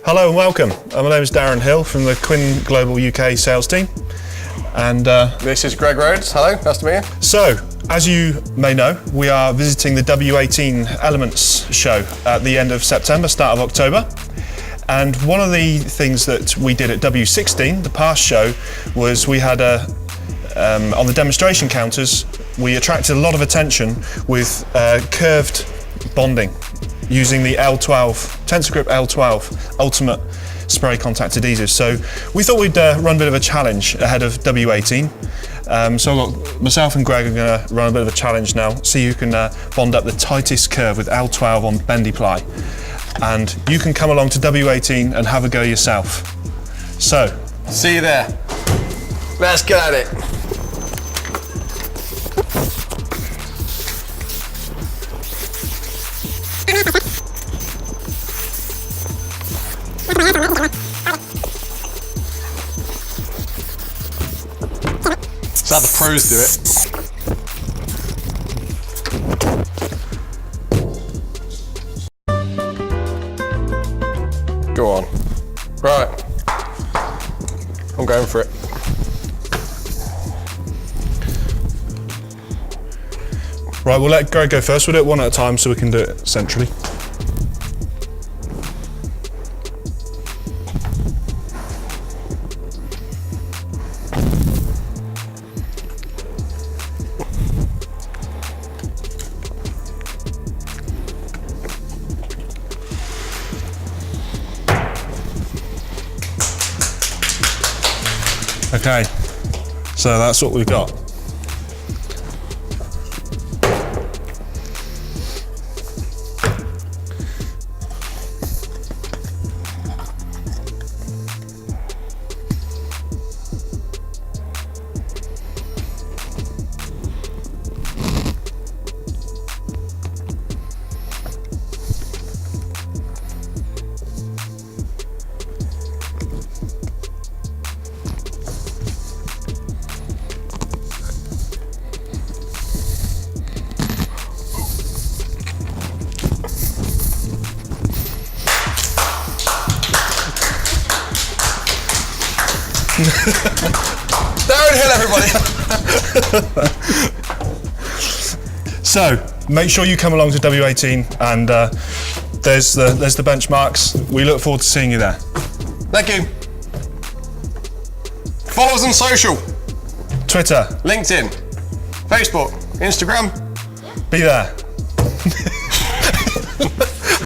Hello and welcome. My name is Darren Hill from the Quinn Global UK sales team. And this is Greg Rhodes. Hello, nice to meet you. So, as you may know, we are visiting the W18 Elements show at the end of September, start of October. And one of the things that we did at W16, the past show, was we had on the demonstration counters, we attracted a lot of attention with curved bonding using the L12, Tensor Grip L12 Ultimate Spray Contact Adhesive. So we thought we'd run a bit of a challenge ahead of W18. So I've got myself and Greg are going to run a bit of a challenge now, see who can bond up the tightest curve with L12 on bendy ply. And you can come along to W18 and have a go yourself. So. See you there. Let's get at it. That's how the pros do it. Go on. Right. I'm going for it. Right, we'll let Greg go first. We'll do it one at a time so we can do it centrally. Okay, so that's what we've got. Darren Hill, everybody! So, make sure you come along to W18 and there's the benchmarks. We look forward to seeing you there. Thank you. Follow us on social. Twitter. LinkedIn. Facebook. Instagram. Be there.